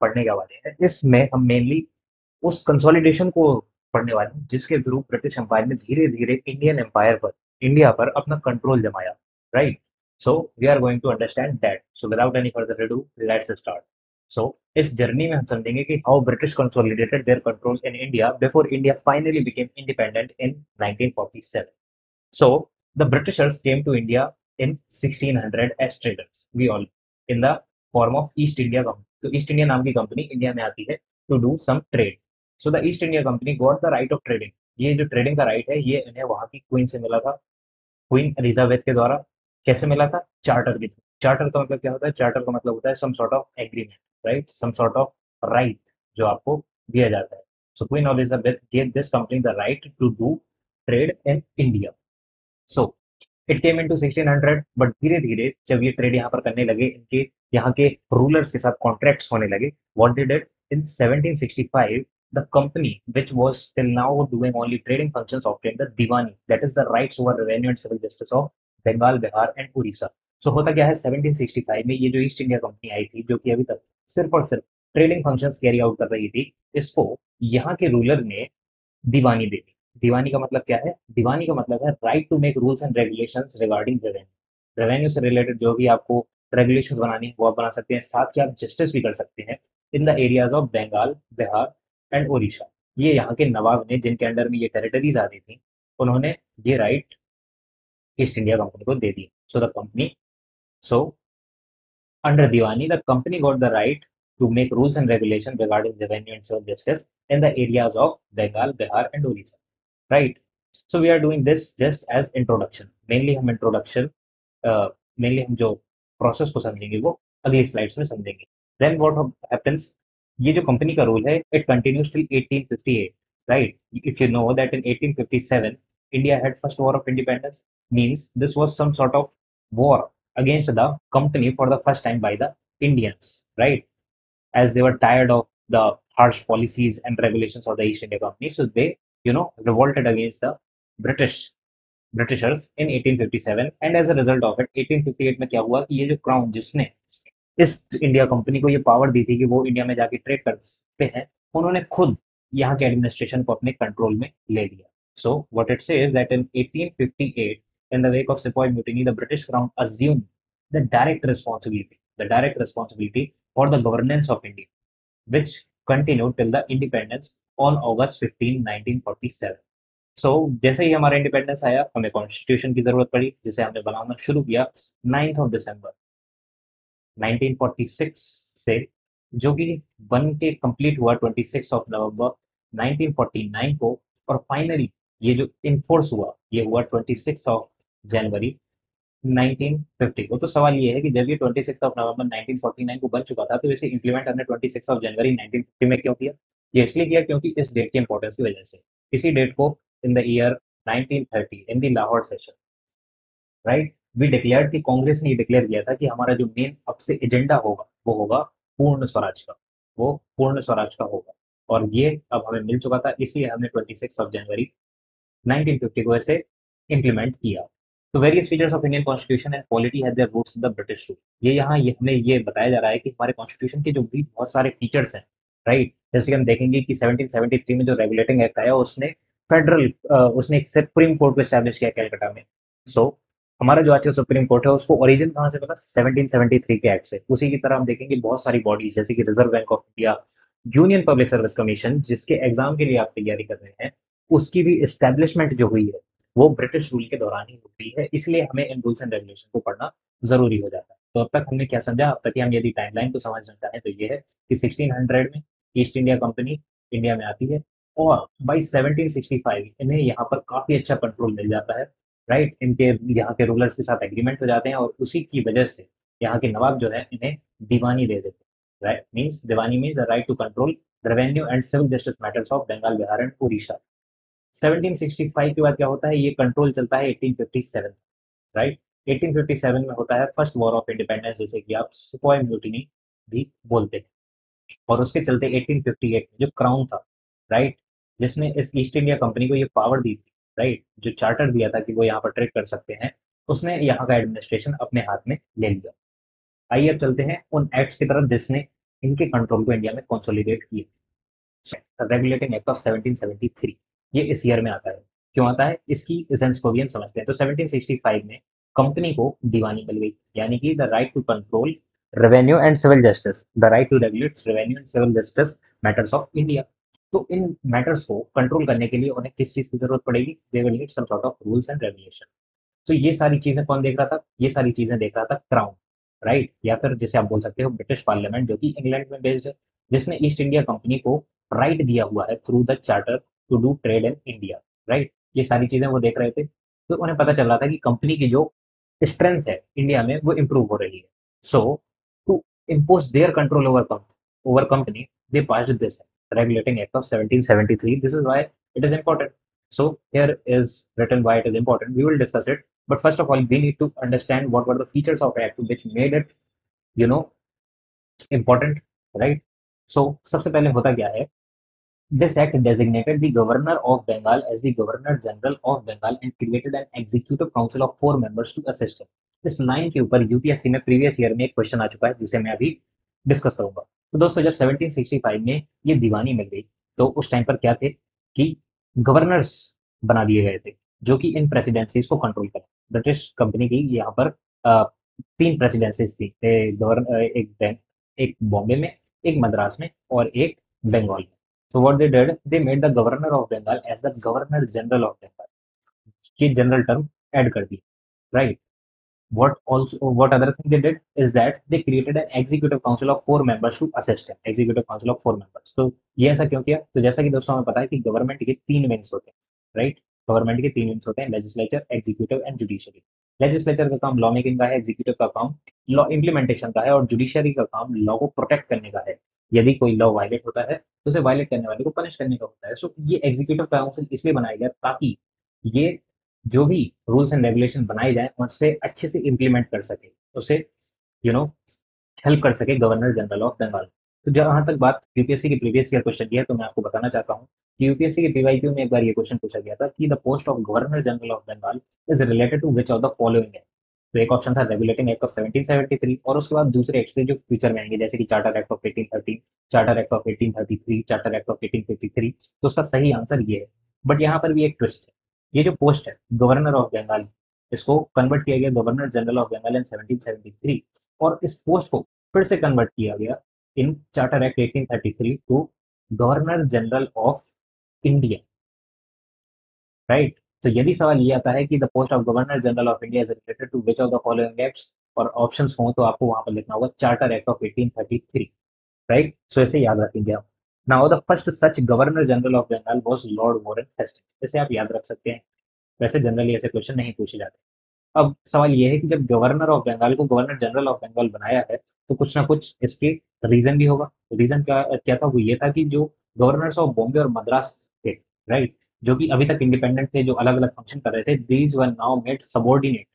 पढ़ने के वाले हैं, इसमें हम मेनली उस कंसोलिडेशन को पढ़ने वाले हैं जिसके थ्रू ब्रिटिश एम्पायर ने धीरे धीरे इंडिया पर अपना कंट्रोल जमाया, right? So we are going to understand that. So without any further ado, let's start. So इस जर्नी में हम समझेंगे कि how British consolidated their control in India before India finally became independent in 1947। So the Britishers came to India in 1600 as traders. We all in the form of East India Company. तो East India नाम की company India में आती है to do some trade. So the east India company got the right of trading. ये जो trading का right है ये इन्हें वहां की क्वीन से मिला था, क्वीन एलिजाबेथ के द्वारा। कैसे मिला था? चार्टर के थ्रू। चार्टर का मतलब क्या होता है? चार्टर का मतलब होता है some sort of agreement, right, some sort of right जो आपको दिया जाता है। So Queen Elizabeth gave this company the right to do trade in India. So it came into 1600, but धीरे धीरे जब ये ट्रेड यहाँ पर करने लगे, इनके यहाँ के रूलर्स के साथ कॉन्ट्रैक्ट्स होने लगे, what they did in 1765, the company which was till now doing only trading functions obtained the diwani, that is the rights over revenue and civil justice of Bengal, Bihar and Orissa. So होता क्या है, 1765 में ये जो ईस्ट इंडिया कंपनी आई थी, जो कि अभी तक सिर्फ और सिर्फ ट्रेडिंग फंक्शंस कैरी आउट कर रही थी, इसको यहाँ के रूलर ने दीवानी दे दी। दीवानी का मतलब क्या है? दीवानी का मतलब है right to make rules and regulations regarding revenue. Revenue से रिलेटेड जो भी आपको रेगुलेशंस बनानी है वो आप बना सकते हैं, साथ ही आप जस्टिस भी कर सकते हैं in the areas of Bengal, Bihar and Orissa. ये यहाँ के नवाब ने, जिनके अंडर में ये टेरिटरीज आती थी, उन्होंने ये राइट ईस्ट इंडिया कंपनी को दे दी। So the company, so under Diwani, the company got the right to make rules and regulations regarding revenue and civil justice in the areas of Bengal, Bihar, and Orissa. Right? So we are doing this just as introduction. Mainly हम introduction, mainly हम जो process को समझेंगे वो अगली slides में समझेंगे। Then what happens? ये जो कंपनी का रूल है, it continues till 1858. Right? If you know that in 1857, India had first war of independence, means this was some sort of war against the company for the first time by the Indians, right? As they were tired of the harsh policies and regulations of the East India Company, so they, revolted against the British Britishers in 1857, and as a result of it, 1858 में क्या हुआ कि ये जो crown जिसने east India company को ये power दी थी कि वो इंडिया में जाके ट्रेड कर सकते हैं, उन्होंने खुद यहाँ के एडमिनिस्ट्रेशन को अपने कंट्रोल में ले लिया। So what it says that in 1858, in the wake of Sepoy Mutiny, the British Crown assumed the direct responsibility for the governance of India, which continued till the independence on August 15, 1947। सो जैसे ही हमारा independence आया, हमें constitution की जरूरत पड़ी, जिसे हमने बनाना शुरू किया 9th ऑफ दिसंबर 1946 से, जो कि बन के कंप्लीट हुआ 26 ऑफ नवंबर 1949 को, और फाइनली ये जो इनफोर्स हुआ ये हुआ 26 ऑफ जनवरी 1950 को। तो सवाल ये है कि जब ये 26 ऑफ नवंबर 1949 को बन चुका था, तो इसे इंप्लीमेंट हमने 26 ऑफ जनवरी 1950 में क्यों किया? ये इसलिए किया क्योंकि इस डेट की इंपॉर्टेंस की वजह से। इसी डेट को in the year 1930 in the Lahore session, right, we declared कि कांग्रेस ने ये डिक्लेयर किया था कि हमारा जो मेन अब से एजेंडा होगा वो होगा पूर्ण स्वराज का, वो पूर्ण स्वराज का होगा। और ये अब हमें मिल चुका था, इसलिए हमने 26 ऑफ जनवरी 1950 को ऐसे इम्प्लीमेंट किया। तो various features of Indian constitution and polity have their roots in the British rule. ये यहाँ ये हमें ये बताया जा रहा है कि हमारे कॉन्स्टिट्यूशन के जो भी बहुत सारे फीचर्स हैं, राइट, जैसे कि हम देखेंगे कि 1773 में जो रेगुलेटिंग एक्ट आया, उसने फेडरल उसने एक सुप्रीम कोर्ट को एस्टैब्लिश किया कलकत्ता में। सो हमारा जो आज का सुप्रीम कोर्ट है उसको ओरिजिन कहाँ से मिला? 1773 के एक्ट से। उसी की तरह हम देखेंगे बहुत सारी बॉडीज जैसे कि reserve bank of India, union public service commission, जिसके एग्जाम के लिए आप तैयारी कर रहे हैं, उसकी भी एस्टेब्लिशमेंट जो हुई है वो ब्रिटिश रूल के दौरान ही हुई है। इसलिए हमें इन रूल्स एंड रेगुलेशन को पढ़ना जरूरी हो जाता है। तो अब तक हमने क्या समझा? अब तक कि हम यदि टाइमलाइन को समझना चाहें तो ये है कि 1600 में ईस्ट इंडिया कंपनी इंडिया में आती है, और बाई 1765 इन्हें यहाँ पर काफी अच्छा कंट्रोल मिल जाता है, राइट। इनके यहाँ के रूलर्स के साथ एग्रीमेंट हो जाते हैं, और उसी की वजह से यहाँ के नवाब जो है इन्हें दीवानी दे देते हैं, राइट। मीन्स दीवानी means the right to control revenue and civil justice matters of Bengal, Bihar and Orissa. 1765 के बाद क्या होता है? ये कंट्रोल चलता है 1857, राइट। 1857 में होता है फर्स्ट वॉर ऑफ इंडिपेंडेंस, जैसे कि आप सिपॉय म्यूटिनी भी बोलते हैं। और उसके चलते 1858 में जो क्राउन था, राइट, जिसने इस ईस्ट इंडिया कंपनी को ये पावर दी थी, राइट, जो चार्टर दिया था कि वो यहाँ पर ट्रेड कर सकते हैं, उसने यहाँ का एडमिनिस्ट्रेशन अपने हाथ में ले लिया। आइए अब चलते हैं उन एक्ट्स की तरफ जिसने इनके कंट्रोल को इंडिया में कंसोलिडेट किया। रेगुलेटिंग एक्ट ऑफ 1773 ये इस ईयर में आता है। क्यों आता है, इसकी एसेंस को भी हम समझते हैं। तो 1765 में कंपनी को दीवानी मिल गई, यानी कि the right to control revenue and civil justice, the right to regulate revenue and civil justice matters of India. तो इन मैटर्स को कंट्रोल करने के लिए उन्हें किस चीज की जरूरत पड़ेगी, they will need some sort of rules and regulation. तो ये सारी चीजें कौन देख रहा था, ये सारी चीजें देख रहा था क्राउन, राइट, या फिर जिसे आप बोल सकते हो ब्रिटिश पार्लियामेंट, जो कि इंग्लैंड में बेस्ड है, जिसने ईस्ट इंडिया कंपनी को राइट दिया हुआ है through the charter to do trade in India, right. ये सारी चीजें वो देख रहे थे। तो उन्हें पता चल रहा था कि कंपनी की जो स्ट्रेंथ है इंडिया में वो इम्प्रूव हो रही है। So to impose their control over company, they passed this regulating act of 1773. This is why it is important. So here is written why it is important. We will discuss it. But first of all, we need to understand what were the features of act which made it, you know, important, right? So सबसे पहले होता क्या है, this act designated the governor of Bengal as the governor general of Bengal and created an executive council of 4 members to assist him. इस line के ऊपर UPSC में previous year में एक क्वेश्चन आ चुका है जिसे मैं अभी डिस्कस करूंगा। तो दोस्तों जब 1765 में ये दीवानी मिल गई, तो उस टाइम पर क्या थे कि गवर्नर्स बना दिए गए थे जो कि इन प्रेसिडेंसीज को कंट्रोल करें। ब्रिटिश कंपनी की यहाँ पर 3 प्रेसिडेंसीज थी, एक बॉम्बे में, एक मद्रास में और एक बंगाल में। So what they did, they made the governor of Bengal as the governor general of Bengal. ये जनरल टर्म ऐड कर दी, right? What other thing they did is that they created an executive council of 4 members to assist him. Executive council of 4 members. तो ये ऐसा क्यों किया? तो जैसा कि दोस्तों हमें पता है कि गवर्नमेंट के 3 विंग्स होते हैं, राइट। गवर्नमेंट के 3 विंग्स होते हैं, legislature, executive and judiciary. Legislature का काम लॉ मेकिंग का है, एग्जीक्यूटिव का काम लॉ इम्प्लीमेंटेशन का है और जुडिशरी का काम लॉ को प्रोटेक्ट करने का है। यदि कोई लॉ वायलेट होता है तो उसे वायलेट करने वाले को पनिश करने का होता है। सो ये एग्जीक्यूटिव काउंसिल इसलिए बनाया गया ताकि ये जो भी रूल्स एंड रेगुलेशन बनाए जाए उससे अच्छे से इम्प्लीमेंट कर सके, उसे यू नो हेल्प कर सके गवर्नर जनरल ऑफ बंगाल। तो जहां तक बात यूपीएससी के प्रीवियस ईयर क्वेश्चन की है, तो मैं आपको बताना चाहता हूँ कि यूपीएससी के पीवाईक्यू में एक बार ये क्वेश्चन पूछा गया था कि the post of governor general of Bengal is related to which of the following है। तो एक ऑप्शन था रेगुलेटिंग एक्ट ऑफ 1773 और उसके बाद दूसरे एक्ट से जो फ्यूचर में आएंगे, जैसे कि charter act of 1813, charter act of 1833, charter act of 1853। तो उसका सही आंसर ये है। बट यहाँ पर भी एक ट्विस्ट है, ये जो पोस्ट है गवर्नर ऑफ बंगाल, इसको कन्वर्ट किया गया गवर्नर जनरल ऑफ बंगाल इन 1773 और इस पोस्ट को फिर से कन्वर्ट किया गया in charter act 1833 to governor general of India, right. तो यदि सवाल ये आता है कि the post of governor general of India is related to which of the following acts और ऑप्शंस हो, तो आपको वहां पर लिखना होगा charter act of 1833, right. So इसे याद रखेंगे आप। Now the first such governor general of Bengal was lord Warren Hastings. इसे आप याद रख सकते हैं, वैसे जनरली ऐसे क्वेश्चन नहीं पूछे जाते। अब सवाल ये है कि जब गवर्नर ऑफ बंगाल को गवर्नर जनरल ऑफ बंगाल बनाया है तो कुछ ना कुछ इसके रीजन भी होगा। रीजन क्या क्या था, वो ये था कि जो गवर्नर्स ऑफ बॉम्बे और मद्रास थे, राइट, जो कि अभी तक इंडिपेंडेंट थे, जो अलग अलग फंक्शन कर रहे थे, these were now made subordinate,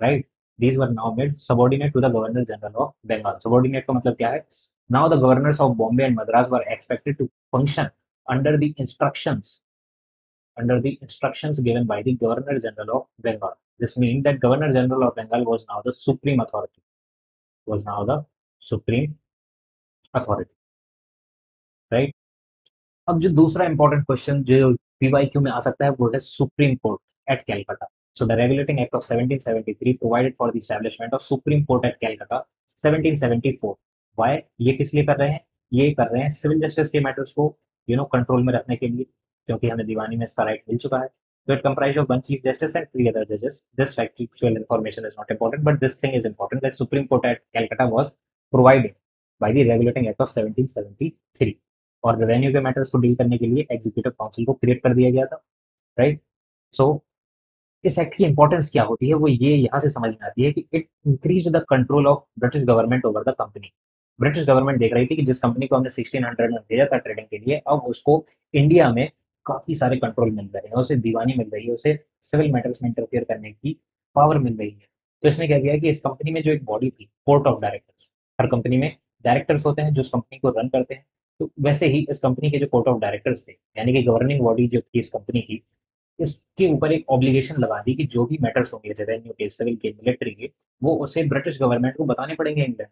right. These were now made subordinate to the governor general of Bengal. Subordinate का मतलब क्या है, now the governors of Bombay and Madras were expected to function under the instructions under the instructions given by the Governor General of Bengal. This means that Governor General of Bengal was now the supreme authority. Was now the supreme authority, right? अब जो दूसरा important question जो PYQ में आ सकता है वो है supreme court at Calcutta. So the Regulating Act of 1773 provided for the establishment of Supreme Court at Calcutta 1774. Why? ये किस लिए कर रहे हैं, ये कर रहे हैं सिविल जस्टिस के मैटर्स को कंट्रोल में रखने के लिए, क्योंकि हमें दीवानी में इसका राइट मिल चुका है। So it comprised of one chief justice and 3 other judges. This factual information is not important, but this thing is important that Supreme Court at Calcutta was provided by the Regulating Act of 1773 और revenue के matters को deal करने के लिए executive council को create कर दिया गया था, राइट। सो इस एक्ट की इंपॉर्टेंस क्या होती है, वो ये यहाँ से समझ में आती है कि it increase the control of British government over the company. British government देख रही थी कि जिस कंपनी को हमने 1600 में भेजा था ट्रेडिंग के लिए, अब उसको इंडिया में काफी सारे कंट्रोल मिल रहे हैं, उसे दीवानी मिल रही है, उसे सिविल मैटर्स में इंटरफेयर करने की पावर मिल रही है। तो इसने क्या किया कि इस कंपनी में जो एक बॉडी थी, court of directors, her company में डायरेक्टर्स होते हैं जो उस कंपनी को रन करते हैं। तो वैसे ही इस कंपनी के जो कोर्ट ऑफ डायरेक्टर्स थे, यानी कि गवर्निंग बॉडी जो थी इस कंपनी की, इसके ऊपर एक ऑब्लिगेशन लगा दी कि जो भी मैटर्स होंगे रेवेन्यू के, सिविल के, मिलिट्री के, वो उसे ब्रिटिश गवर्नमेंट को बताने पड़ेंगे इंग्लैंड।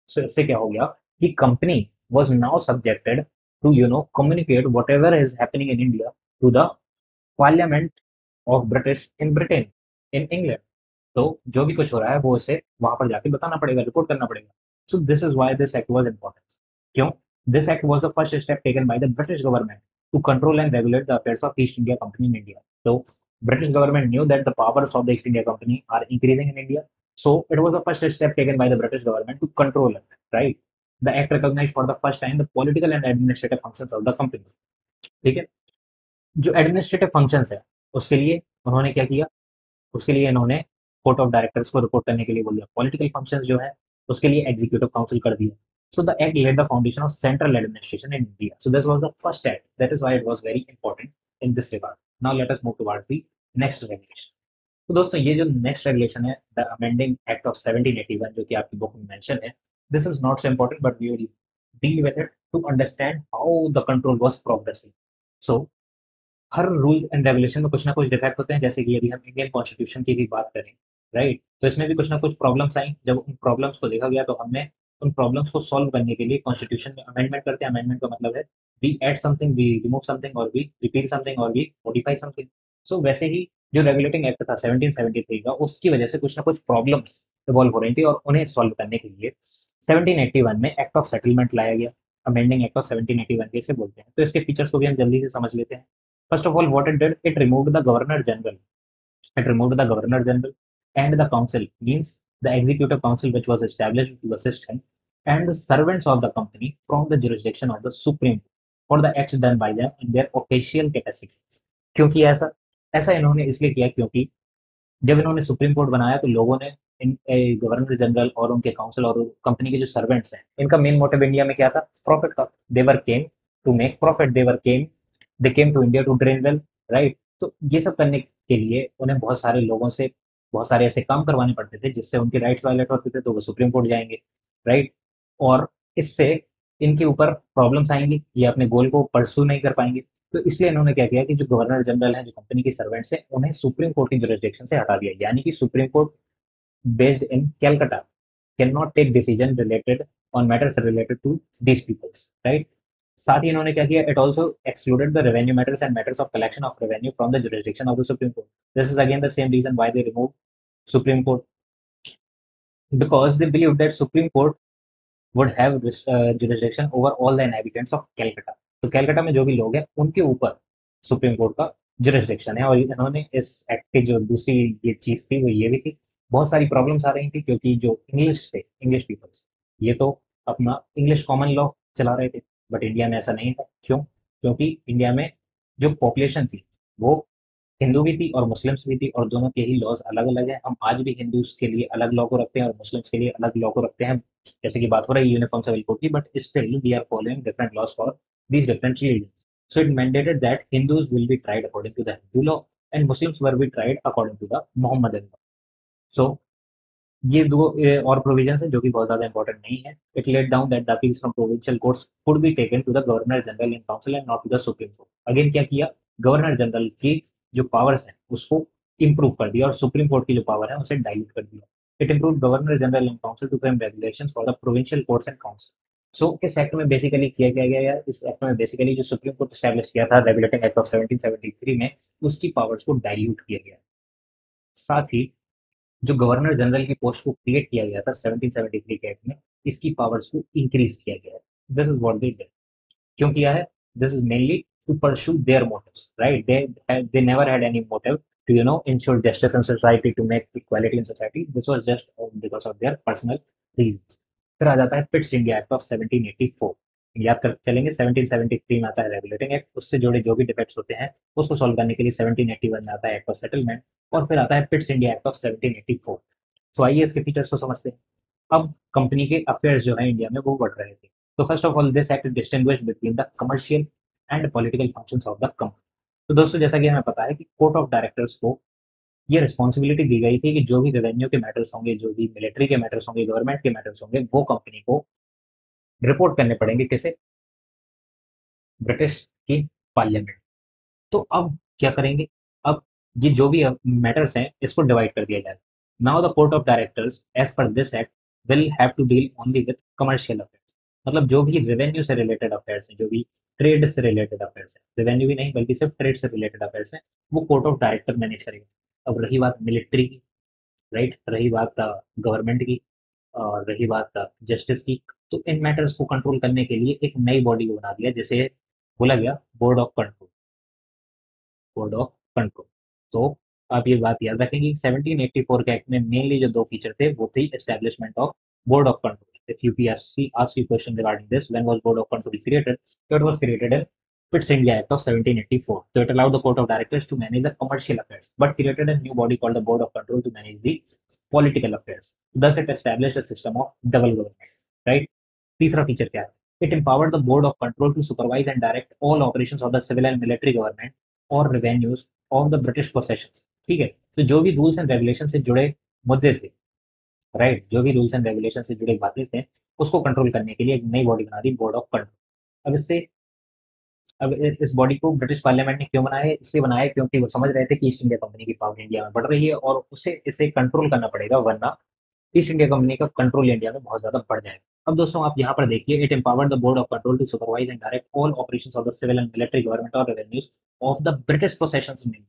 सो इससे क्या हो गया, कि company was now subjected to communicate whatever is happening in India to the parliament of British in Britain in England. तो जो भी कुछ हो रहा है वो उसे वहां पर जाके बताना पड़ेगा, रिपोर्ट करना पड़ेगा. So this is why this act was important. क्यों? This act was the first step taken by the British government to control and regulate the affairs of East India company in India. तो British government knew that the powers of the east India company are increasing in India. So it was the first step taken by the British government to control it, right? The act recognized for the first time the political and administrative functions of the company. ठीक है. जो administrative functions है उसके लिए उन्होंने क्या किया, उसके लिए इन्होंने कोर्ट ऑफ डायरेक्टर्स को रिपोर्ट करने के लिए बोल दिया. पॉलिटिकल फंक्शंस जो है उसके लिए एग्जीक्यूटिव काउंसिल कर दिया. So the act laid the foundation of central administration in India. So this was the first act, that is why it was very important in this regard. Now let us move towards the next regulation. तो दोस्तों ये जो next regulation है the amending act of 1781 जो कि आपकी book में mention है, this is not so important but we will deal with it to understand how the control was progressing. So her rule and regulation में कुछ ना कुछ डिफेक्ट होते हैं. जैसे कि यदि हम इंडियन कॉन्स्टिट्यूशन की भी बात करें, राइट, तो इसमें भी कुछ ना कुछ प्रॉब्लम्स आई. जब उन प्रॉब्लम्स को देखा गया तो हमने उन प्रॉब्लम्स को सॉल्व करने के लिए कॉन्स्टिट्यूशन में अमेंडमेंट करते हैं. अमेंडमेंट का मतलब है we add something, we remove something, और वी रिपील समथिंग, और वी मॉडिफाई समथिंग. सो वैसे ही जो रेगुलेटिंग एक्ट था 1773 का, उसकी वजह से कुछ ना कुछ प्रॉब्लम्स इवॉल्व हो रही थी और उन्हें सॉल्व करने के लिए 1781 में एक्ट ऑफ सेटलमेंट लाया गया. अमेंडिंग एक्ट ऑफ 1781 कैसे बोलते हैं, तो इसके फीचर्स को भी हम जल्दी से समझ लेते हैं. First of all, what it did, it removed the Governor General. It removed the Governor General and the Council, means the Executive Council which was established to assist him, and the servants of the company from the jurisdiction of the Supreme for the acts done by them in their official capacity. क्यों किया ऐसा? ऐसा इन्होंने इसलिए किया क्योंकि जब इन्होंने सुप्रीम कोर्ट बनाया तो लोगों ने इन गवर्नर जनरल और उनके काउंसिल और कंपनी के जो सर्वेंट्स हैं, इनका मेन मोटिव इंडिया में क्या था? प्रॉफिट का. They were came to make profit, they were came they came to India to drain wealth, right. तो ये सब करने के लिए उन्हें बहुत सारे लोगों से बहुत सारे ऐसे काम करवाने पड़ते थे जिससे उनके राइट्स वायलेट होते थे, तो वो सुप्रीम कोर्ट जाएंगे, राइट. और इससे इनके ऊपर प्रॉब्लम्स आएंगी, ये अपने गोल को परसू नहीं कर पाएंगे. तो इसलिए इन्होंने क्या किया कि जो गवर्नर जनरल हैं, जो कंपनी के सर्वेंट्स हैं, उन्हें सुप्रीम कोर्ट की जुरिस्डिक्शन से हटा दिया. यानी कि supreme court based in Calcutta can not take decision related on matters related to these peoples, right. साथ ही इन्होंने क्या किया, it also excluded the revenue matters and matters of collection of revenue from the jurisdiction of the supreme court. This is again the same reason why they remove supreme court, because they believe that Supreme Court would have jurisdiction over all the inhabitants of Calcutta. तो कैलकाटा में जो भी लोग हैं उनके ऊपर supreme court का jurisdiction है. और इन्होंने इस एक्ट की जो दूसरी ये चीज थी वो ये भी थी, बहुत सारी प्रॉब्लम्स आ रही थी क्योंकि जो इंग्लिश थे, इंग्लिश पीपल्स, ये तो अपना इंग्लिश कॉमन लॉ चला रहे थे. बट इंडिया में ऐसा नहीं था. क्यों? क्योंकि इंडिया में जो पॉपुलेशन थी वो हिंदू भी थी और मुस्लिम्स भी थी, और दोनों के ही लॉज अलग अलग हैं. हम आज भी हिंदूज के लिए अलग लॉ को रखते हैं और मुस्लिम्स के लिए अलग लॉ को रखते हैं. जैसे कि बात हो रही है यूनिफॉर्म सिविल कोड की, but still we are following different laws for these different religions. So it mandated that Hindus will be tried according to the Hindu law and Muslims were be tried according to the Mohammedan law. So ये दो और provision है जो कि बहुत ज्यादा important नहीं है. It laid down that the appeals from provincial courts could be taken to the governor general in council and not to the supreme court. Again क्या किया, गवर्नर जनरल की जो पावर्स हैं उसको इंप्रूव कर दिया और सुप्रीम कोर्ट की जो पावर है उसे डाइल्यूट कर दिया. It improve governor general in council to frame regulation for the provincial courts and council. So इस एक्ट में बेसिकली किया क्या गया, इस एक्ट में बेसिकली जो सुप्रीम कोर्ट स्टैब्लिश किया था रेगुलेटिंग एक्ट ऑफ 1773 में, उसकी पावर्स को डाइल्यूट किया गया. साथ ही जो गवर्नर जनरल की पोस्ट को क्रिएट किया गया था 1773 के एक्ट में, इसकी पावर्स को इंक्रीज किया गया है. This is what they did. क्यों किया है? This is mainly to pursue their motives, right. They never had any motive to ensure justice in society, to make equality in society. This was just because of their personal reasons. फिर आ जाता है Pitt's India act of 1784. याद कर चलेंगे 1773 में आता है रेगुलेटिंग एक्ट, उससे जुड़े जो भी डिफेक्ट्स होते हैं उसको सॉल्व करने के लिए 1781 में आता है एक्ट ऑफ सेटलमेंट, और फिर आता है पिट्स इंडिया एक्ट ऑफ 1784. तो आइए इसके फीचर्स को समझते हैं. अब कंपनी के अफेयर्स जो है इंडिया में वो बढ़ रहे थे. तो first of all this act distinguish between the commercial and political functions of the company. तो दोस्तों जैसा कि हमें पता है कि कोर्ट ऑफ डायरेक्टर्स को ये रिस्पॉन्सिबिलिटी दी गई थी कि जो भी रेवेन्यू के मैटर्स होंगे, जो भी मिलिट्री के मैटर्स होंगे, गवर्नमेंट के मैटर्स होंगे, वो कंपनी को रिपोर्ट करने पड़ेंगे किसे? ब्रिटिश की पार्लियामेंट. तो अब क्या करेंगे? अब ये जो भी मैटर्स हैं इसको डिवाइड कर दिया जाएगा. Now the court of directors as per this act will have to deal only with commercial affairs. मतलब जो भी रेवेन्यू से रिलेटेड अफेयर्स हैं, जो भी ट्रेड से रिलेटेड अफेयर्स हैं, रेवेन्यू भी नहीं बल्कि सिर्फ ट्रेड से रिलेटेड अफेयर्स हैं, वो कोर्ट ऑफ डायरेक्टर मैनेज करेगा। अब रही बात मिलिट्री की, राइट, रही बात गवर्नमेंट की, और रही बात जस्टिस की, तो इन मैटर्स को कंट्रोल करने के लिए एक नई बॉडी को बना दिया, जैसे बोला गया board of control. Board of control. तो आप ये बात याद रखेंगे, 1784 के एक्ट में मेनली जो दो फीचर थे वो थी establishment of board of control. If UPSC ask you question regarding this, when was bored of control created, so it was created in Pitt's India Act of 1784. So it allowed the court of directors to manage the commercial affairs, but created a new body called the board of control to manage the political affairs. Thus it established a system of double government, right? तीसरा feature क्या है? It empowered the board of control to supervise and direct all operations of the civil and military government और revenues of the British possessions। ठीक है, तो जो भी rules and regulation से जुड़े मुद्दे थे, राइट, जो भी रूल्स एंड रेगुलेशन से जुड़े बातें थे, उसको कंट्रोल करने के लिए एक नई बॉडी बना दी, बोर्ड ऑफ कंट्रोल। अब इससे, अब इस बॉडी को ब्रिटिश पार्लियामेंट ने क्यों बनाया है? इसलिए बनाया है क्योंकि वो समझ रहे थे कि ईस्ट इंडिया कंपनी की पावर इंडिया में बढ़ रही है और उसे इसे कंट्रोल करना पड़ेगा, वरना ईस्ट इंडिया कंपनी का कंट्रोल इंडिया में बहुत ज्यादा बढ़ जाएगा। अब दोस्तों आप यहाँ पर देखिए, it empowered the board of control to supervise and direct all operations of the civil and military government और revenues of the British possessions में।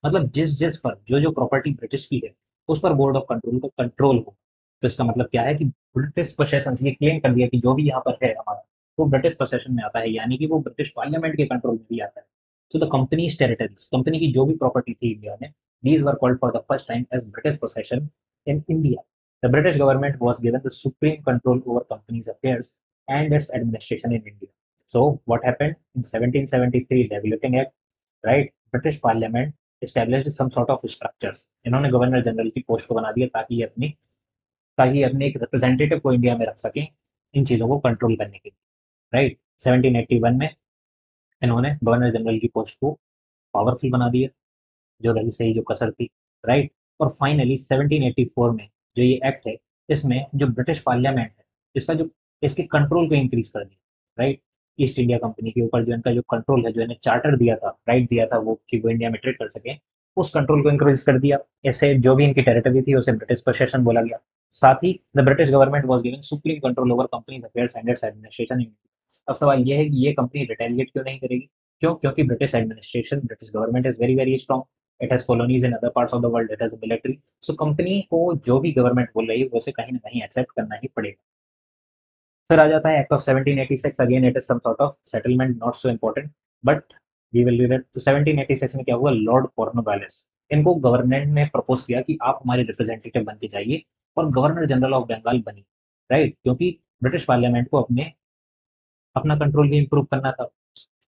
मतलब जिस जिस पर जो जो प्रॉपर्टी ब्रिटिश की है, उस पर बोर्ड ऑफ कंट्रोल का कंट्रोल हो। तो इसका मतलब क्या है कि ब्रिटिश पोसेशंस, ये क्लेम कर दिया कि जो भी यहाँ पर है हमारा, वो ब्रिटिश पोसेशन में आता है, यानी कि वो ब्रिटिश पार्लियामेंट के कंट्रोल में भी आता है। तो द कंपनीज टेरिटरीज, कंपनी की जो भी प्रॉपर्टी थी इंडिया में, these were called for the first time as British possession in India. The British government was given the supreme control over companies' affairs and its administration in India. So, what happened in 1773 Regulating Act, right? British Parliament established some sort of structures. इन्होंने governor general की post को बना दिया ताकि ये अपने एक representative को इंडिया में रख सकें इन चीज़ों को कंट्रोल करने के लिए, राइट। 1781 में इन्होंने गवर्नर जनरल की पोस्ट को पावरफुल बना दिया, जो रही सही जो कसर थी, राइट। और फाइनली 1784 में जो ये एक्ट है, इसमें जो ब्रिटिश पार्लियामेंट है, इसका जो इसके कंट्रोल को इंक्रीज कर दिया, राइट। ईस्ट इंडिया कंपनी के ऊपर जो इनका जो कंट्रोल है, जो इन्हें चार्टर दिया था, राइट दिया था वो कि वो इंडिया में ट्रेड कर सके, उस कंट्रोल को इंक्रीज कर दिया। ऐसे जो भी इनकी टेरिटरी थी उसे ब्रिटिश पोसेशन बोला गया। साथ ही the British government was given supreme control over company's affairs and its administration. अब सवाल ये है कि ये कंपनी रिटेलिएट क्यों नहीं करेगी? क्यों? क्योंकि British administration, British government is very very strong. It has colonies in other parts of the world, it has military. So company को जो भी गवर्नमेंट बोल रही है वो उसे कहीं ना कहीं एक्सेप्ट करना ही पड़ेगा। फिर आ जाता है act of 1786। Again it is some sort of settlement, not so important, but we will read it. तो 1786 में क्या हुआ? लॉर्ड कॉर्नवालिस, इनको गवर्नमेंट ने प्रपोज किया कि आप हमारे रिप्रेजेंटेटिव बन के जाइए, और गवर्नर जनरल ऑफ बंगाल बनी, राइट। क्योंकि ब्रिटिश पार्लियामेंट को अपना कंट्रोल भी इंप्रूव करना था,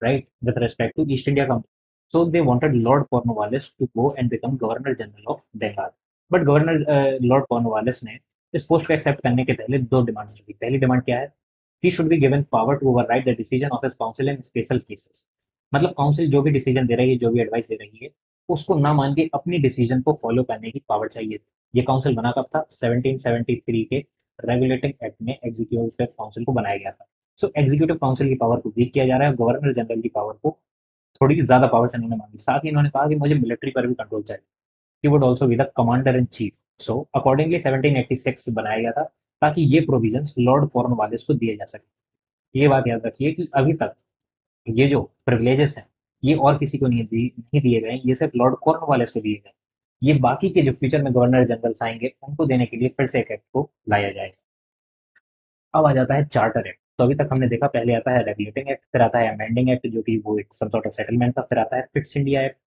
right, with respect to East India Company. So they wanted Lord Cornwallis to go and become Governor General of Bengal. But Governor Lord Cornwallis ने इस post को एक्सेप्ट करने के पहले दो डिमांड्स रखी। पहली डिमांड क्या है? He should be given power to override the decision of his council in special cases। मतलब काउंसिल जो भी डिसीजन दे रही है, जो भी एडवाइस दे रही है, उसको ना मान के अपनी डिसीजन को फॉलो करने की पावर चाहिए। ये काउंसिल बना कब था? 1773 के रेगुलेटिंग एक्ट में एग्जीक्यूटिव काउंसिल को बनाया गया था। सो एग्जीक्यूटिव काउंसिल की पावर को वीक किया जा रहा है, गवर्नर जनरल की पावर को थोड़ी ज्यादा पावर से इन्होंने मांगी। साथ ही इन्होंने कहा कि मुझे मिलिट्री पर भी कंट्रोल चाहिए। He would also be the commander in chief. So accordingly 1786 बनाया गया था, ताकि ये प्रोविजंस लॉर्ड कॉर्नवालिस को दिए जा सके। ये बात याद रखिए कि अभी तक ये जो प्रिविलेजेस हैं, ये और किसी को नहीं दिए गए, ये सिर्फ लॉर्ड कॉर्नवालिस को दिए गए। ये बाकी के जो फ्यूचर में गवर्नर जनरल्स आएंगे उनको देने के लिए फिर से एक एक्ट को लाया जाएगा। अब आ जाता है चार्टर एक्ट। तो अभी तक हमने देखा, पहले आता है रेगुलेटिंग एक्ट, फिर आता है अमेंडिंग एक्ट जो कि वो एक सम सॉर्ट ऑफ सेटलमेंट था, फिर आता है फिट्स इंडिया एक्ट,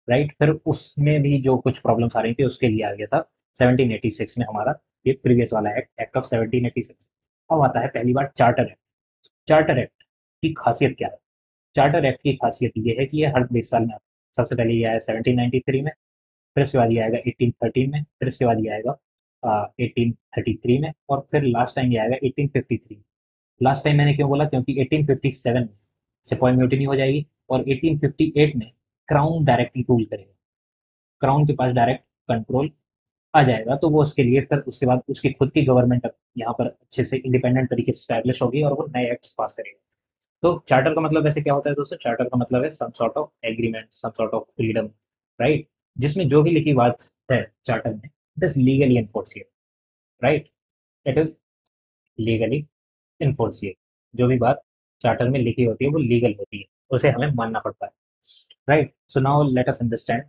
राइट। फिर उसमें भी जो कुछ प्रॉब्लम्स आ रही थी उसके लिए आ गया था 1786 में हमारा ये प्रीवियस वाला एक्ट, एक्ट ऑफ 1786। अब आता है पहली बार चार्टर एक्ट। चार्टर एक्ट की खासियत क्या है? चार्टर एक्ट की खासियत ये है कि ये हर 20 साल में आता है। सबसे पहले ये आया 1793 में, फिर इसके बाद ये आएगा 1813 में, फिर इसके बाद ये आएगा 1833 में, और फिर लास्ट टाइम ये आएगा 1853। लास्ट टाइम मैंने क्यों बोला? क्योंकि 1857 में सिपाही म्यूटिनी हो जाएगी, और 1858 में क्राउन डायरेक्टली रूल करेगा। क्राउन के पास डायरेक्ट कंट्रोल आ जाएगा, तो वो उसके लिए फिर उसके बाद उसकी खुद की गवर्नमेंट यहाँ पर अच्छे से इंडिपेंडेंट तरीके से स्टैब्लिश होगी और वो नए एक्ट्स पास करेगा। तो चार्टर का मतलब वैसे क्या होता है दोस्तों? चार्टर का मतलब है some sort of agreement, some sort of freedom, right, जिसमें जो भी लिखी बात है चार्टर में, it is legally enforceable, right, it is legally enforceable. जो भी बात चार्टर में लिखी होती है वो लीगल होती है, उसे हमें मानना पड़ता है, right. So now let us understand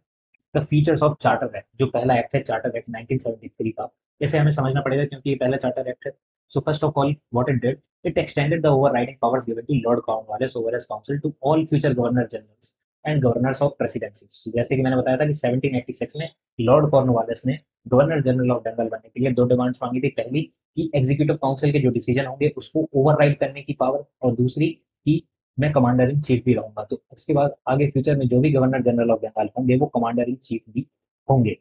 the features of charter act. जो पहला एक्ट है चार्टर एक्ट 1973 का, इसे हमें समझना पड़ेगा क्योंकि ये पहला चार्टर एक्ट है। So first of all what it did, it extended the overriding powers given to lord Cornwallis over his council to all future governor generals and governors of presidency. जैसे कि मैंने बताया था कि 1786 में लॉर्ड कॉर्नवालिस ने governor general of Bengal बनने के लिए दो डिमांड्स मांगी थी। पहली कि एग्जीक्यूटिव काउंसिल के जो डिसीजन होंगे उसको ओवरराइड करने की पावर, और दूसरी कि मैं कमांडर इन चीफ भी रहूंगा। तो उसके बाद आगे फ्यूचर में जो भी गवर्नर जनरल ऑफ बंगाल होंगे वो कमांडर इन चीफ भी होंगे।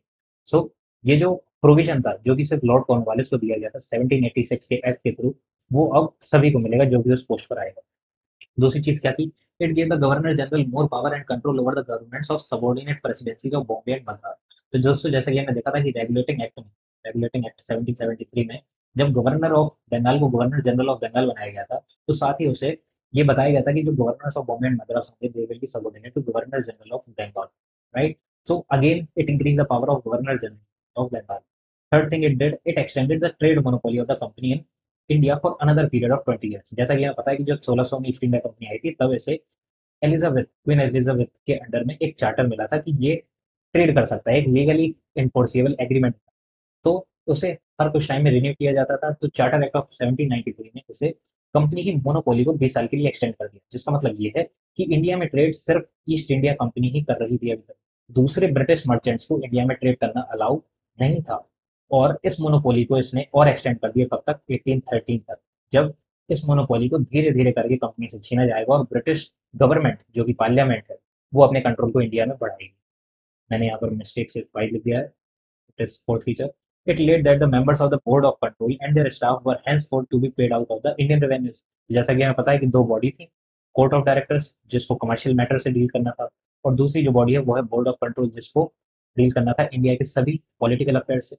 सो ये जो प्रोविजन था जो कि सिर्फ लॉर्ड कॉर्नवालिस को दिया गया था 1786 के एक्ट के थ्रू, वो अब सभी को मिलेगा जो भी उस पोस्ट पर आएगा। दूसरी चीज क्या थी, it gave the governor general more power and control over the governments of subordinate presidency of Bombay and Bengal. तो दोस्तों जैसा कि हमने देखा था कि रेगुलेटिंग एक्ट 1773 में जब गवर्नर ऑफ बंगाल को गवर्नर जनरल ऑफ बंगाल बनाया गया था, तो साथ ही उसे ये बताया गया था कि जो governors of Bombay and Madras होंगे they will be subordinate to governor general of Bengal, right. So again it increase the power of governor general of Bengal. Third thing it did, it extended the trade monopoly of the company in India for another period of 20 years. जैसा कि हमें पता है कि जब 1600 में east India company आई थी तब इसे क्वीन एलिजाबेथ के अंडर में एक चार्टर मिला था कि ये ट्रेड कर सकता है, एक लीगली इन्फोर्सिबल एग्रीमेंट। तो उसे हर कुछ टाइम में रिन्यू किया जाता था। तो चार्टर एक्ट ऑफ 1793 ने इसे कंपनी की मोनोपोली को 20 साल के लिए एक्सटेंड कर दिया, जिसका मतलब ये है कि इंडिया में ट्रेड सिर्फ ईस्ट इंडिया कंपनी ही कर रही थी अभी तक। दूसरे ब्रिटिश मर्चेंट्स को इंडिया में ट्रेड करना अलाउ नहीं था। और इस मोनोपोली को इसने और एक्सटेंड कर दिया कब तक, 1813 तक, जब इस मोनोपोली को धीरे धीरे करके कंपनी से छीना जाएगा और ब्रिटिश गवर्नमेंट जो कि पार्लियामेंट है वो अपने कंट्रोल को इंडिया में बढ़ाएगी। मैंने यहाँ पर मिस्टेक से फाइल लिख दिया है। It is fourth feature. It laid that the members of the board of control and their staff were henceforth to be paid out of the Indian revenues. जैसा कि हमें पता है कि दो बॉडी थी, कोर्ट ऑफ डायरेक्टर्स जिसको commercial matter से डील करना था, और दूसरी जो बॉडी है वो है बोर्ड ऑफ कंट्रोल जिसको डील करना था इंडिया के सभी पॉलिटिकल अफेयर से,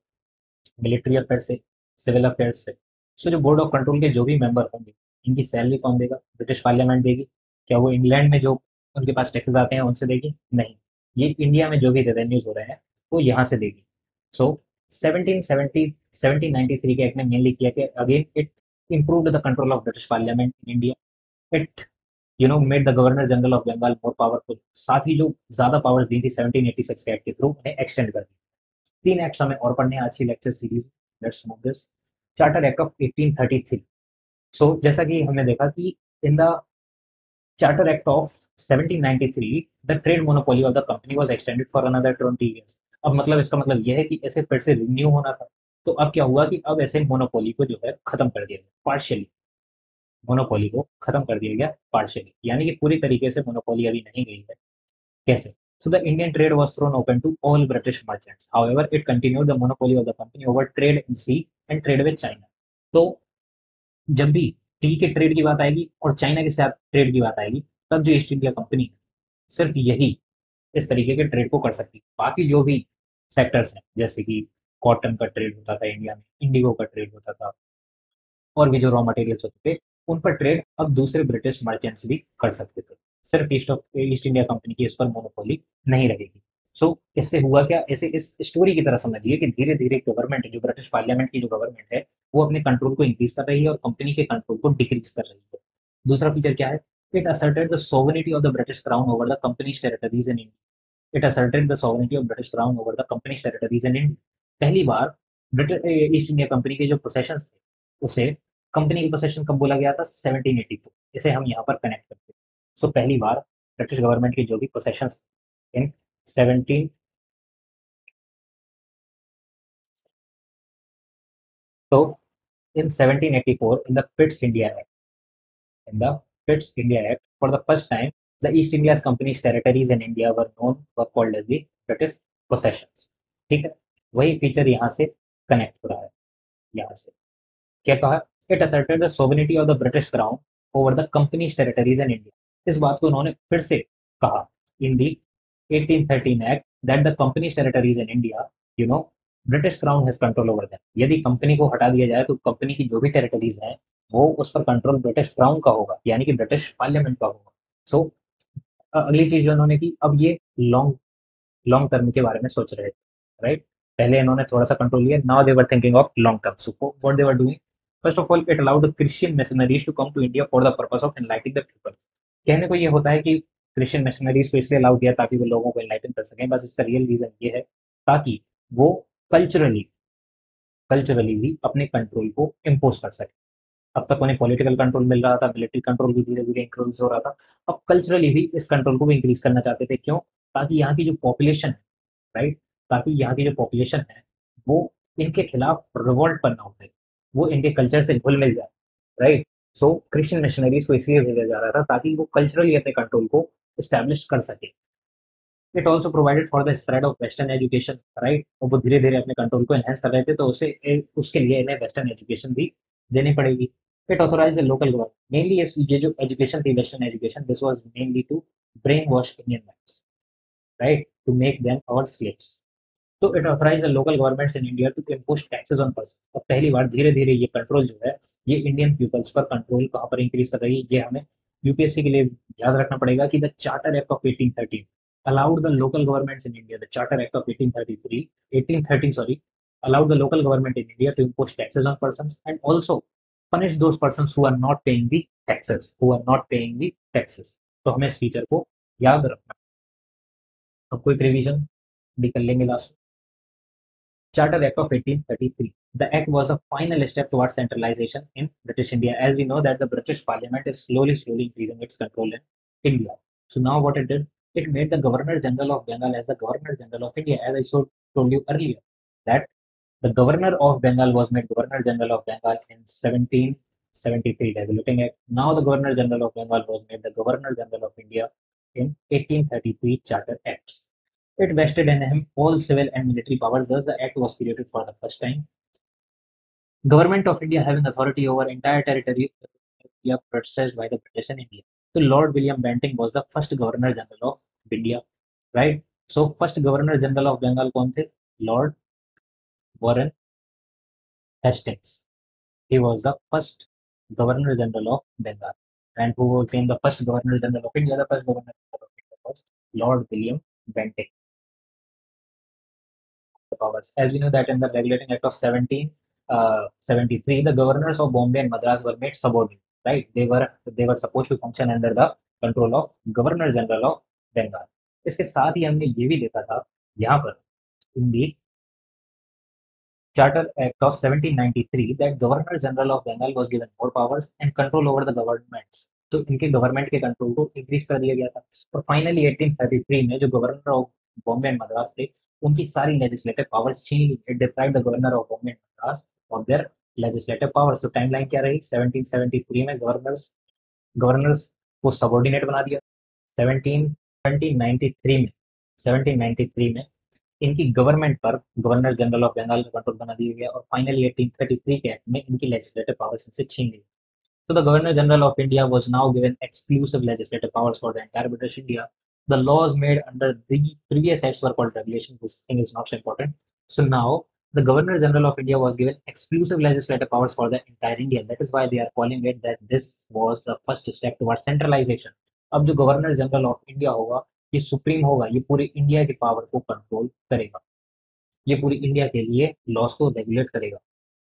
मिलिट्री अफेयर से, सिविल अफेयर से। सो जो बोर्ड ऑफ कंट्रोल के जो भी मेंबर होंगे इनकी सैलरी कौन देगा, ब्रिटिश पार्लियामेंट देगी। क्या वो इंग्लैंड में जो उनके पास टैक्सेस आते हैं उनसे देगी? नहीं, ये इंडिया में जो भी रेवेन्यूज हो रहे हैं वो यहाँ से देगी। सो 1770 1793 के एक्ट ने मेनली किया कि again it improved the control of British parliament in India. It made the governor general of Bengal more powerful. साथ ही जो ज्यादा पावर्स दी थी 1786 के एक्ट के थ्रू उन्हें एक्सटेंड कर दी। तीन एक्ट हमें और पढ़ने हैं आज की lecture series. Let's move this. Charter act of 1833। सो जैसा कि हमने देखा कि in the charter act of 1793 the trade monopoly of the company was extended for another 20 years. अब मतलब इसका मतलब यह है कि ऐसे फिर से रिन्यू होना था। तो अब क्या हुआ कि अब ऐसे मोनोपोली को जो है खत्म कर दिया गया पार्शियली। मोनोपोली को खत्म कर दिया गया पार्शियली, यानी कि पूरी तरीके से मोनोपोली अभी नहीं गई है। कैसे? So the Indian trade was thrown open to all British merchants. However, it continued the monopoly of the company over trade in sea and trade with China. तो जब भी टी के ट्रेड की बात आएगी और चाइना के साथ ट्रेड की बात आएगी, तब जो ईस्ट इंडिया कंपनी है सिर्फ यही इस तरीके के ट्रेड को कर सकती है। बाकी जो भी सेक्टर्स हैं जैसे कि कॉटन का ट्रेड होता था इंडिया में, इंडिगो का ट्रेड होता था, और भी जो रॉ मटेरियल्स होते थे उन पर ट्रेड अब दूसरे ब्रिटिश मर्चेंट्स भी कर सकते थे। सिर्फ ईस्ट इंडिया कंपनी की इस पर मोनोपोली नहीं रहेगी। सो इससे हुआ क्या, ऐसे इस स्टोरी की तरह समझिए कि धीरे धीरे गवर्नमेंट जो ब्रिटिश पार्लियामेंट की जो गवर्नमेंट है वो अपने कंट्रोल को इंक्रीज कर रही है और कंपनी के कंट्रोल को डिक्रीज कर रही है। दूसरा फीचर क्या है, it asserted the sovereignty of the British crown over the companies territories in India. It asserted the sovereignty of British crown over the companies territories in India. पहली बार British east India company के जो पोसेशंस थे उसे company की possession कब बोला गया था, 1782। इसे हम यहाँ पर कनेक्ट करते हैं। सो पहली बार ब्रिटिश गवर्नमेंट की जो भी पोसेशंस इन 17 तो इन 1784 in the Pitt's India act, in the Pitt's India Act, for the first time, the East India's company's territories in India were called as the British possessions. ठीक है, वही फीचर यहाँ से कनेक्ट हो रहा है। यहाँ से क्या कहा, it asserted the sovereignty of the British crown over the companies territories in India. इस बात को उन्होंने फिर से कहा इन दी 1813 act that the companies territories in India, you know British crown has control over them. यदि कंपनी को हटा दिया जाए तो कंपनी की जो भी टेरिटरीज हैं वो उस पर कंट्रोल ब्रिटिश क्राउन का होगा, यानी कि ब्रिटिश पार्लियामेंट का होगा। सो अगली चीज जो उन्होंने की, अब ये लॉन्ग लॉन्ग टर्म के बारे में सोच रहे थे, राइट। पहले इन्होंने थोड़ा सा कंट्रोल लिया, now they were thinking of long term. So what they were doing, first of all it allowed Christian missionaries to come to India for the purpose of enlightening the people. कहने को ये होता है कि Christian missionaries को इसलिए allow किया ताकि वो लोगों को एनलाइटन कर सकें, बस इसका रियल रीजन ये है ताकि वो कल्चरली कल्चरली भी अपने कंट्रोल को इम्पोज कर सके। अब तक उन्हें पॉलिटिकल कंट्रोल मिल रहा था, मिलिट्री कंट्रोल भी धीरे धीरे इंक्रीज हो रहा था, अब कल्चरली भी इस कंट्रोल को भी इंक्रीज करना चाहते थे। क्यों? ताकि यहाँ की जो पॉपुलेशन है, राइट, ताकि यहाँ की जो पॉपुलेशन है वो इनके खिलाफ रिवोल्ट पर ना उठे, वो इनके कल्चर से घुल मिल जाए, राइट। सो क्रिश्चियन मिशनरीज को इसलिए भेजा जा रहा था ताकि वो कल्चरली अपने कंट्रोल को स्टैब्लिश कर सके। It also provided for the spread of western education, right, और वो धीरे धीरे अपने कंट्रोल को एनहेंस कर रहे थे, तो उसके लिए इन्हें वेस्टर्न एजुकेशन भी देनी पड़ेगी। It authorize local government, mainly ये जो एजुकेशन थी, western education, this was mainly to brain wash Indian mans, right, to make them our slaves. तो it authorize local governments in India to impose taxes on person. अब पहली बार धीरे धीरे ये control जो है, ये इंडियन पीपल्स पर कंट्रोल कहाँ पर इंक्रीज कर रही है, ये हमें यूपीएससी के लिए याद रखना पड़ेगा कि the charter act of 1813 allowed the local governments in India, the Charter Act of 1833, 1813, sorry, allowed the local government in India to impose taxes on persons and also punish those persons who are not paying the taxes, who are not paying the taxes। तो हमें इस feature को याद रखना। अब quick revision भी कर लेंगे last. Charter Act of 1833. The act was a final step towards centralization in British India. As we know that the British Parliament is slowly increasing its control in India. So now what it did, it made the Governor General of Bengal as the Governor General of India. As I told you earlier, that the Governor of Bengal was made Governor General of Bengal in 1773 Regulating Act. Now the Governor General of Bengal was made the Governor General of India in 1833 Charter Acts. It vested in him all civil and military powers, thus the act was created for the first time. Government of India having authority over entire territory possessed by the British in India. So Lord William Bentinck was the first Governor General of India, right? So first Governor General of Bengal कौन थे? Lord Warren Hastings. He was the first Governor General of Bengal. And who became the first Governor General of India? The first Governor General of India was Lord William Bentinck. Powers. As we know that in the Regulating Act of 1773, the governors of Bombay and Madras were made subordinate. Right? They were supposed to function under the control of Governor General of Bengal. इसके साथ ही हमने ये भी देखा था यहाँ पर in the Charter Act of 1793 that Governor General of Bengal was given more powers and control over the governments. तो इनके गवर्नमेंट के कंट्रोल को इंक्रीज कर दिया गया था। और फाइनली 1833 में जो governor of Bombay and Madras थे, उनकी सारी लेजिस्लेटिव पावर्स छीन ली। It deprived the governor of Bombay and Madras of their legislative powers. तो टाइमलाइन क्या रही? 1773 में गवर्नर्स गवर्नर्स को सबॉर्डिनेट बना दिया। 1793 में 1793 में इनकी गवर्नमेंट पर गवर्नर जनरल ऑफ बंगाल का कंट्रोल बना दिया गया और फाइनली 1833 के एक्ट में इनकी लेजिस्लेटिव पावर्स इनसे छीन ली। So the Governor General of India was now given exclusive legislative powers for the entire British India. The laws made under the previous acts were called regulations. This thing is not so important. So now the Governor General of India was given exclusive legislative powers for the entire India. That is why they are calling it that this was the first step towards centralization. अब जो governor general of India होगा, ये supreme होगा, ये पूरे India की power को control करेगा, ये पूरी इंडिया के लिए लॉस को रेगुलेट करेगा।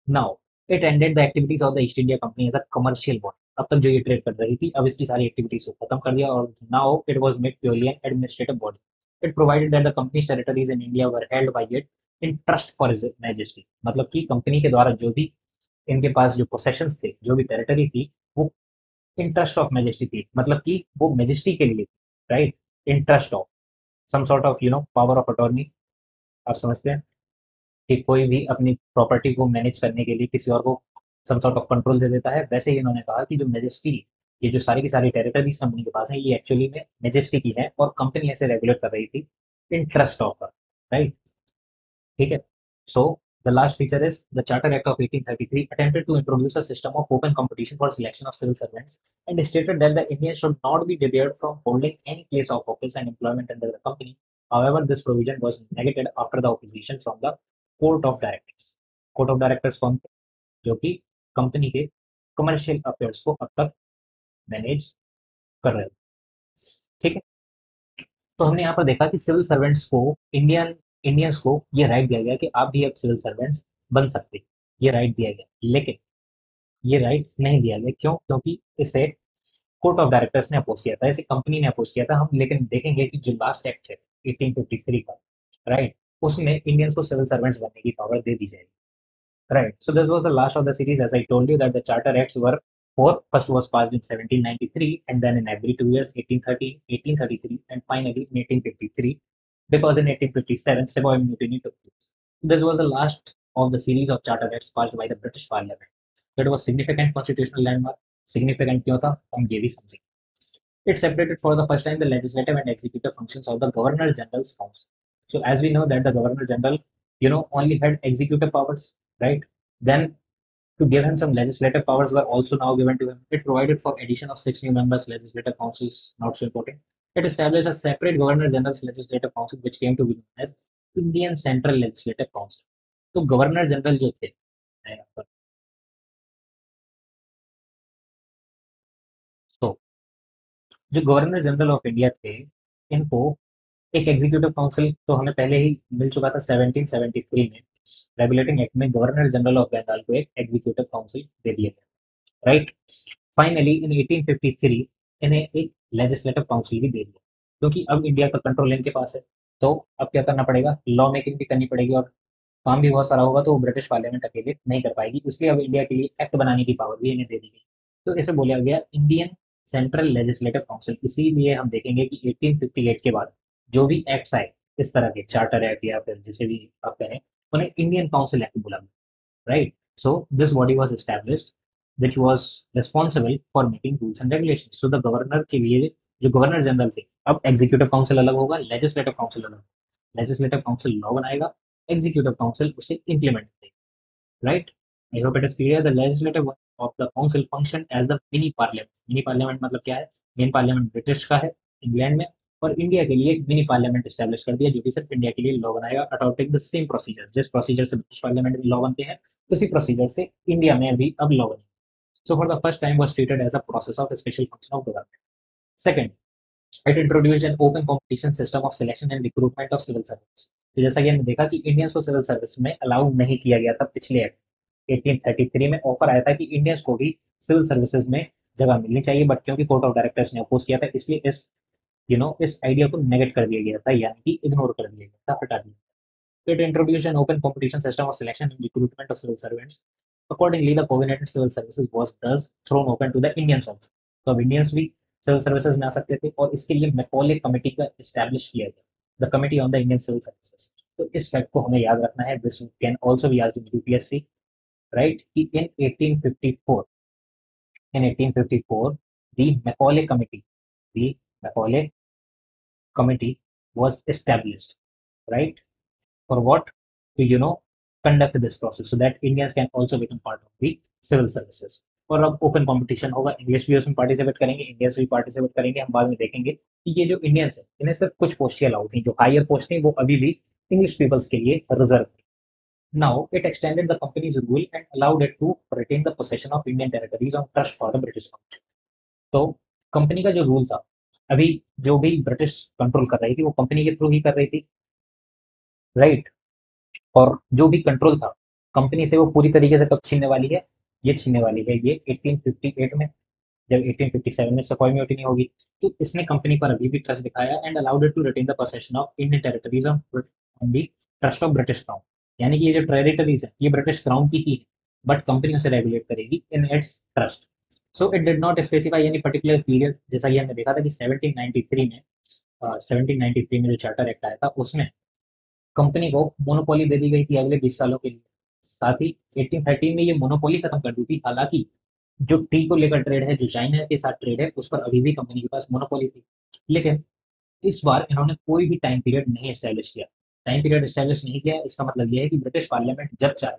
Now it ended the activities of the east India company as a commercial body. अब तक जो ये ट्रेड कर रही थी, अब इसकी सारी एक्टिविटीज को खत्म कर दिया और now it was made purely N administrative body. It provided that the companies territories in India were held by it in trust for his majesty. मतलब कि कंपनी के द्वारा जो भी इनके पास जो पोसेशंस थे, जो भी टेरिटरी थी, वो इन ट्रस्ट ऑफ मैजेस्टी थी, मतलब कि वो मैजेस्टी के लिए, right, in trust of some sort of power of attorney. आप समझते हैं कि कोई भी अपनी प्रॉपर्टी को मैनेज करने के लिए किसी और को सम सॉर्ट ऑफ कंट्रोल दे देता है, वैसे ही इन्होंने कहा कि जो मैजेस्टी, ये जो सारी की सारी टेरिटरीज कंपनी के पास है, ये एक्चुअली में मैजेस्टी की है और कंपनी ऐसे रेगुलेट कर रही थी इन ट्रस्ट ऑफ, राइट, ठीक है। सो the last feature is the Charter Act of 1833 attempted to introduce a system of open competition for selection of civil servants and stated that the Indians should not be debarred from holding any place of office and employment under the company. However, this provision was negated after the opposition from the Court of Directors. Court of Directors कौन थे? जो कि company के commercial affairs को अब तक manage कर रहे थे, ठीक है। तो हमने यहाँ पर देखा कि सिविल सर्वेंट्स को इंडियंस को ये राइट दिया गया कि आप भी अब सिविल सर्वेंट्स बन सकते, ये राइट दिया गया। लेकिन ये राइट्स नहीं दिया गया, क्यों? क्योंकि इसे कोर्ट ऑफ डायरेक्टर्स ने अपोज किया था, इसे कंपनी ने अपोज किया था। हम लेकिन देखेंगे कि जो लास्ट एक्ट है 1853 का, राइट, उसमें इंडियंस को सिविल सर्वेंट्स बनने की पावर दे दी जाएगी। Right. So this was the last of the series. As I told you that the Charter Acts were four. First was passed in 1793, and then in every 2 years, 1830, 1833, and finally in 1853, because in 1857, Savoy Mutiny took place. This was the last of the series of Charter Acts passed by the British Parliament. That was significant constitutional landmark. Significant क्यों था? हम ये भी समझेंगे. It separated for the first time the legislative and executive functions of the Governor General's Council. So as we know that the Governor General, only had executive powers, right? Then to give him some legislative powers were also now given to him. It provided for addition of 6 new members, legislative councils, not so important. It established a separate Governor General's Legislative Council, which came to be known as Indian Central Legislative Council. तो governor general जो थे, तो जो governor general of India थे, इनको एक executive council तो हमें पहले ही मिल चुका था 1773 में। रेगुलेटिंग एक्ट में गवर्नर जनरल ऑफ बंगाल को एक एग्जीक्यूटिव काउंसिल दे दिया गया, राइट। फाइनली इन 1853 इन्हें एक लेजिस्लेटिव काउंसिल भी दे दिया, क्योंकि अब इंडिया का कंट्रोल इनके पास है। तो अब क्या करना पड़ेगा, लॉ मेकिंग भी करनी पड़ेगी, और काम भी बहुत सारा होगा, तो वो ब्रिटिश पार्लियामेंट अकेले नहीं कर पाएगी, इसलिए अब इंडिया के लिए एक्ट बनाने की पावर भी इन्हें दे दी गई। तो इसे बोला गया इंडियन सेंट्रल लेजिस्लेटिव काउंसिल। इसीलिए हम देखेंगे कि 1858 के बाद जो भी एक्ट्स आए, इस तरह के चार्टर एक्ट या फिर जिसे भी आप कहें, उन्हें इंडियन काउंसिल एक्ट बोला गया, right? So this body was established, which was responsible for making rules and regulations. So the governor के लिए जो गवर्नर जनरल थे, अब एग्जीक्यूटिव काउंसिल अलग होगा, लेजिस्लेटिव काउंसिल अलग होगा। लेजिस्लेटिव काउंसिल लॉ बनाएगा, एग्जीक्यूटिव काउंसिल उसे इंप्लीमेंट करेगा, right. I hope it is clear. The legislative of the council function as the mini parliament. Mini parliament मतलब क्या है? मेन पार्लियामेंट ब्रिटिश का है इंग्लैंड में, और इंडिया के लिए एक मिनी पार्लियामेंट स्टैब्लिश कर दिया, जो कि सिर्फ इंडिया के लिए लॉ बनाएगा, अडॉप्टिंग द सेम प्रोसीजर। जिस प्रोसीजर से ब्रिटिश पार्लियामेंट में लॉ बनते हैं, उसी प्रोसीजर से इंडिया में भी अब लॉ बनेगा। So for the first time was treated as a process of a special function of government. Second, it introduced an open competition system of selection and recruitment of civil servants. तो जैसा कि हमने देखा कि Indians को civil service में allow नहीं किया गया था पिछले एक्ट 1833 में। ऑफर आया था कि इंडियंस को भी सिविल सर्विसेज में जगह मिलनी चाहिए, बट क्योंकि कोर्ट ऑफ डायरेक्टर्स ने अपोज किया था, इसलिए इस आइडिया को नेगेट कर दिया गया था, यानी कि इग्नोर कर दिया गया था, हटा दिया। It introduced an open competition system of selection and recruitment of civil servants. Accordingly, the coordinated civil services was thus thrown open to the Indians also. तो अब इंडियंस भी सिविल सर्विसेज में आ सकते थे, और इसके लिए मैकॉले कमेटी का एस्टैब्लिश किया गया, the committee on the Indian civil services. तो इस फैक्ट को हमें याद रखना है। This can also be asked in UPSC, right, कि in 1854, the Macaulay committee, the Macaulay committee was established, right? For what? To conduct this process so that Indians can also become part of the civil services. और अब open competition होगा, English भी उसमें participate करेंगे, Indians भी participate करेंगे। हम बाद में देखेंगे कि ये जो इंडियंस है, इन्हें सिर्फ कुछ पोस्ट ही अलाउ थी, जो हायर पोस्ट थी वो अभी भी इंग्लिश पीपल्स के लिए रिजर्व थी। Now it extended the company's rule and allowed it to retain the possession of Indian territories on trust for the British government. तो कंपनी का जो रूल था, अभी जो भी ब्रिटिश कंट्रोल कर रही थी, वो कंपनी के थ्रू ही कर रही थी, राइट। और जो भी कंट्रोल था कंपनी से, वो पूरी तरीके से कब छीनने वाली है? ये छीनने वाली है ये 1858 में, जब 1857 में सफॉय म्यूटिनी होगी। तो इसने कंपनी पर अभी भी ट्रस्ट दिखाया and allowed it to retain the possession of Indian territories on the trust of British crown. यानी कि ये जो टेरिटरीज है, ये ब्रिटिश क्राउन की ही है, बट कंपनी उसे रेगुलेट करेगी in its trust. So it did not specify any particular period, जैसा कि हमने देखा था कि 1793 में जो चार्टर एक्ट आया था, उसमें कंपनी को मोनोपोली दे दी गई थी अगले 20 सालों के लिए। साथ ही 1813 में ये मोनोपोली खत्म कर दी थी। हालांकि जो टी को लेकर ट्रेड है, जो चाइना के साथ ट्रेड है, उस पर अभी भी कंपनी के पास मोनोपोली थी। लेकिन इस बार इन्होंने कोई भी टाइम पीरियड नहीं एस्टेब्लिश किया। टाइम पीरियड एस्टेब्लिश नहीं किया, इसका मतलब ये है कि ब्रिटिश पार्लियामेंट जब चाहे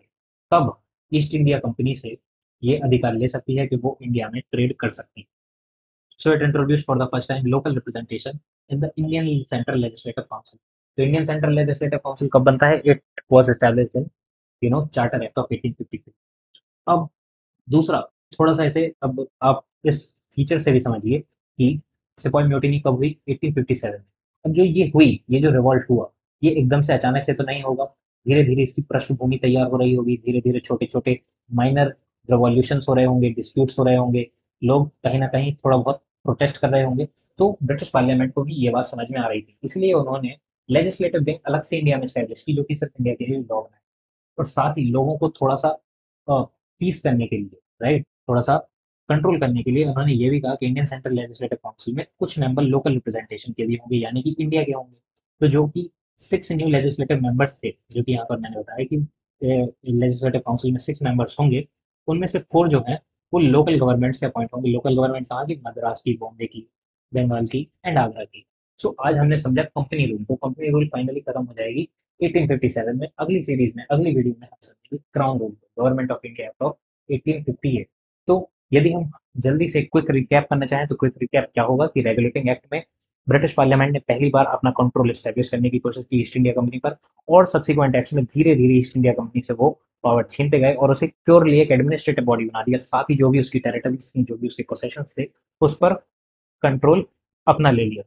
तब ईस्ट इंडिया कंपनी से ये अधिकार ले सकती है कि वो इंडिया में ट्रेड कर सकती है। So it introduced for the first time local representation in the Indian Central Legislative Council. तो इंडियन सेंट्रल लेजिस्लेटिव काउंसिल कब बनता है? It was established in charter act of 1853। अब दूसरा, थोड़ा सा ऐसे, अब आप इस फीचर से भी समझिए कि सिपॉय म्यूटिनी कब हुई? 1857 में। अब जो ये हुई, ये जो रिवॉल्ट हुआ, ये एकदम से अचानक से तो नहीं होगा। धीरे धीरे इसकी पृष्ठभूमि तैयार हो रही होगी, धीरे धीरे छोटे छोटे माइनर रिवॉल्यूशंस हो रहे होंगे, डिस्प्यूट्स हो रहे होंगे, लोग कहीं न कहीं थोड़ा बहुत प्रोटेस्ट कर रहे होंगे, तो ब्रिटिश पार्लियामेंट को भी ये बात समझ में आ रही थी। इसलिए उन्होंने लेजिस्लेटिव विंग अलग से इंडिया में एस्टेब्लिश की, जो कि सिर्फ़ इंडिया के लिए लॉ बनाए और साथ ही लोगों को थोड़ा-सा पीस करने के लिए, राइट? थोड़ा-सा कंट्रोल करने के लिए उन्होंने ये भी कहा कि इंडियन सेंट्रल लेजिस्लेटिव काउंसिल में कुछ मेंबर लोकल रिप्रेजेंटेशन के भी होंगे, यानी कि इंडिया के होंगे। तो जो कि 6 न्यू लेजिस्लेटिव मेंबर्स थे, जो कि यहाँ पर मैंने बताया कि लेजिस्लेटिव काउंसिल में 6 मेंबर्स होंगे, उनमें से 4 जो हैं, वो लोकल गवर्नमेंट से अपॉइंट होंगे। लोकल गवर्नमेंट कहाँ की? मद्रास की, बॉम्बे की, बंगाल की एंड आगरा की। सो आज हमने समझा कंपनी रूल, तो कंपनी रूल फाइनली खत्म हो जाएगी 1857 में। अगली सीरीज में, अगली वीडियो में हम समझेंगे crown rule, government of India act of 1858। तो यदि हम जल्दी से क्विक रिकैप करना चाहें तो क्विक रिकैप क्या होगा कि रेगुलेटिंग एक्ट में ब्रिटिश पार्लियामेंट ने पहली बार अपना कंट्रोल एस्टेब्लिश करने की कोशिश की ईस्ट इंडिया कंपनी पर, और सब्सिक्वेंट एक्ट्स में धीरे धीरे ईस्ट इंडिया कंपनी से वो पावर छीनते गए और उसे प्योरली एक एडमिनिस्ट्रेटिव बॉडी बना दिया। साथ ही जो भी उसकी टेरिटरीज थी, जो भी उसके पोसेशन थे, उस पर कंट्रोल अपना ले लिया,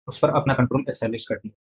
उस पर अपना कंट्रोल एस्टेब्लिश कर दिया।